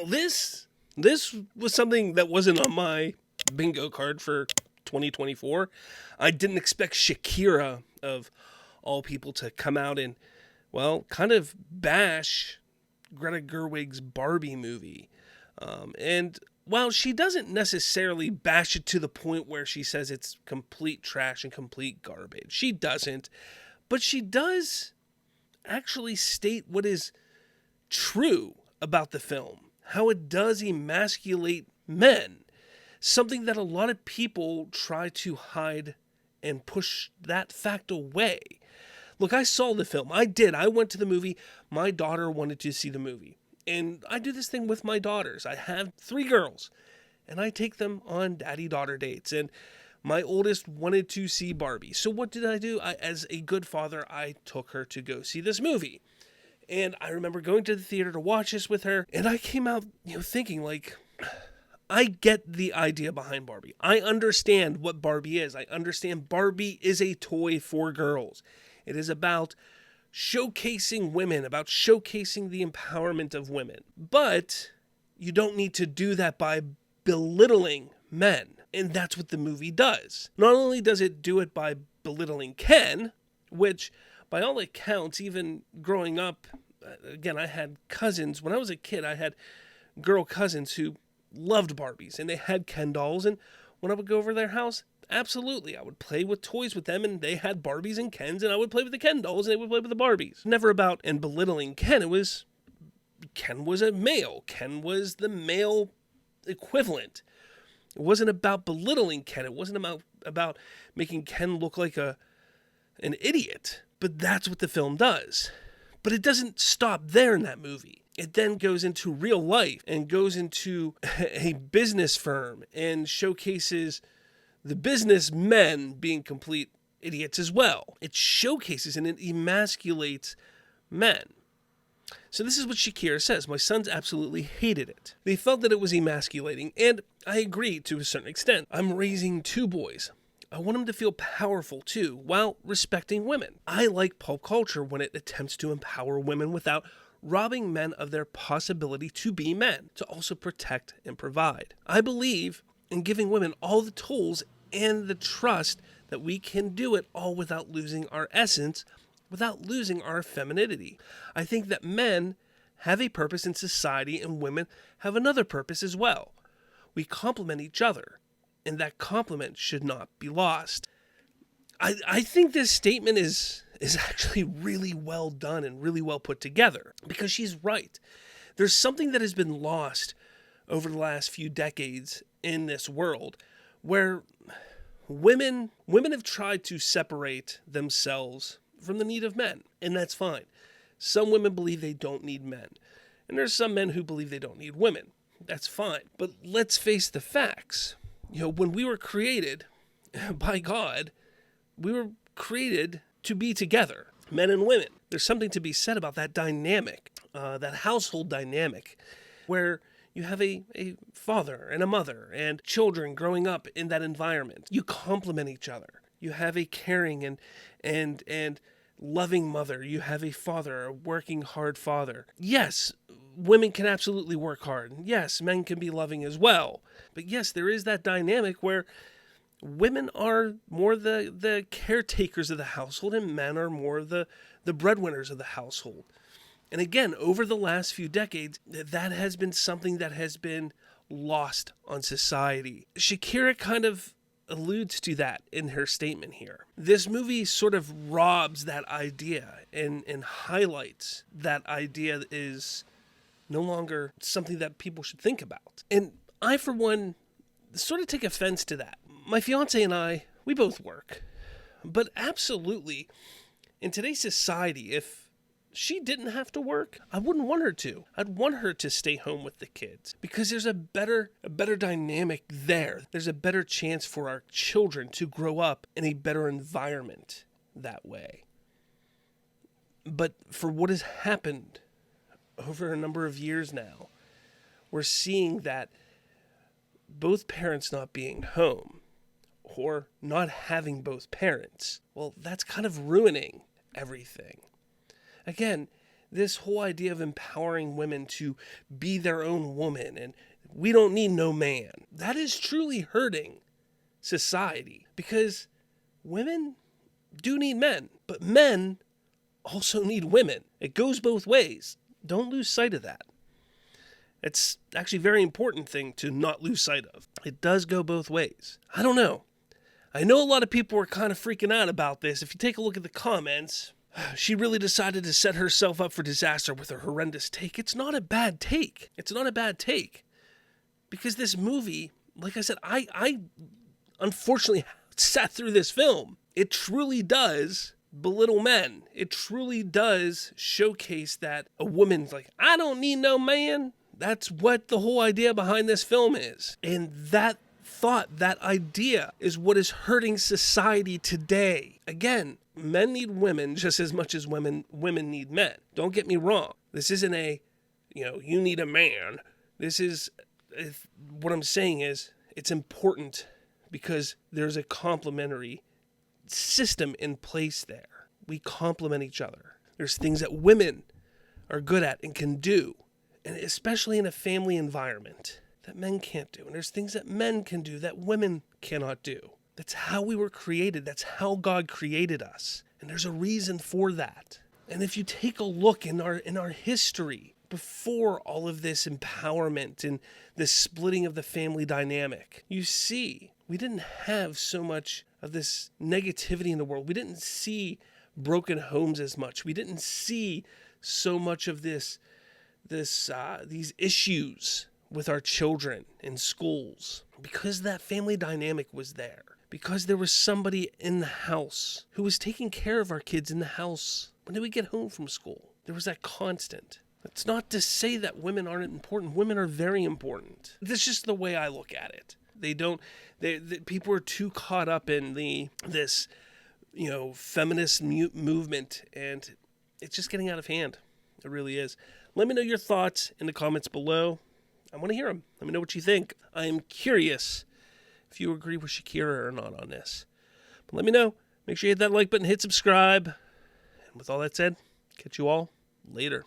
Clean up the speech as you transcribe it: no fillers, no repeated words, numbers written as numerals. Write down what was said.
this was something that wasn't on my bingo card for 2024. I didn't expect Shakira, of all people, to come out and, well, kind of bash Greta Gerwig's Barbie movie. And while she doesn't necessarily bash it to the point where she says it's complete trash and complete garbage, she doesn't, but she does actually state what is true about the film, how it does emasculate men, something that a lot of people try to hide and push that fact away. Look, I saw the film. I did. I went to the movie. My daughter wanted to see the movie. And I do this thing with my daughters. I have 3 girls, and I take them on daddy-daughter dates. And my oldest wanted to see Barbie. So what did I do? As a good father, I took her to go see this movie. And I remember going to the theater to watch this with her, and I came out, thinking, like, I get the idea behind Barbie. I understand what Barbie is. I understand Barbie is a toy for girls. It is about showcasing women, about showcasing the empowerment of women. But you don't need to do that by belittling men. And that's what the movie does. Not only does it do it by belittling Ken, which by all accounts, even growing up, again, I had cousins. When I was a kid, I had girl cousins who loved Barbies, and they had Ken dolls. And when I would go over to their house, absolutely, I would play with toys with them, and they had Barbies and Kens, and I would play with the Ken dolls, and they would play with the Barbies. Never about and belittling Ken. It was, Ken was a male. Ken was the male equivalent. It wasn't about belittling Ken. It wasn't about making Ken look like an idiot. But that's what the film does. But it doesn't stop there in that movie. It then goes into real life and goes into a business firm and showcases the businessmen being complete idiots as well. It showcases and it emasculates men. So this is what Shakira says. My sons absolutely hated it. They felt that it was emasculating, and I agree to a certain extent. I'm raising 2 boys. I want them to feel powerful too, while respecting women. I like pulp culture when it attempts to empower women without robbing men of their possibility to be men, to also protect and provide. I believe in giving women all the tools and the trust that we can do it all without losing our essence, without losing our femininity. I think that men have a purpose in society and women have another purpose as well. We complement each other, and that complement should not be lost. I think this statement is actually really well done and really well put together, because she's right. There's something that has been lost over the last few decades in this world where women have tried to separate themselves from the need of men, and that's fine. Some women believe they don't need men, and there's some men who believe they don't need women. That's fine. But let's face the facts. When we were created by God, we were created to be together, men and women. There's something to be said about that dynamic, that household dynamic, where you have a father and a mother and children growing up in that environment. You complement each other. You have a caring and loving mother. You have a father, a working hard father. Yes, women can absolutely work hard. Yes, men can be loving as well. But yes, there is that dynamic where women are more the caretakers of the household and men are more the breadwinners of the household. And again, over the last few decades, that has been something that has been lost on society. Shakira kind of alludes to that in her statement here. This movie sort of robs that idea and highlights that idea is no longer something that people should think about. And I, for one, sort of take offense to that. My fiance and I, we both work. But absolutely, in today's society, if she didn't have to work, I wouldn't want her to. I'd want her to stay home with the kids because there's a better dynamic there. There's a better chance for our children to grow up in a better environment that way. But for what has happened over a number of years now, we're seeing that both parents not being home or not having both parents, well, that's kind of ruining everything. Again, this whole idea of empowering women to be their own woman and we don't need no man, that is truly hurting society, because women do need men, but men also need women. It goes both ways. Don't lose sight of that. It's actually a very important thing to not lose sight of. It does go both ways. I don't know. I know a lot of people are kind of freaking out about this. If you take a look at the comments, she really decided to set herself up for disaster with her horrendous take. It's not a bad take. It's not a bad take. Because this movie, like I said, I unfortunately sat through this film. It truly does belittle men. It truly does showcase that a woman's like, I don't need no man. That's what the whole idea behind this film is. And that thought, that idea is what is hurting society today. Again, men need women just as much as women need men. Don't get me wrong. This isn't a, you need a man. This is, what I'm saying is, it's important because there's a complementary system in place there. We complement each other. There's things that women are good at and can do, and especially in a family environment, that men can't do. And there's things that men can do that women cannot do. That's how we were created. That's how God created us. And there's a reason for that. And if you take a look in our history, before all of this empowerment and this splitting of the family dynamic, you see we didn't have so much of this negativity in the world. We didn't see broken homes as much. We didn't see so much of these issues with our children in schools, because that family dynamic was there, because there was somebody in the house who was taking care of our kids in the house when they would get home from school. There was that constant. That's not to say that women aren't important. Women are very important. That's just the way I look at it. People are too caught up in this feminist movement, and it's just getting out of hand. It really is. Let me know your thoughts in the comments below. I want to hear them. Let me know what you think. I am curious if you agree with Shakira or not on this. But let me know. Make sure you hit that like button, hit subscribe. And with all that said, catch you all later.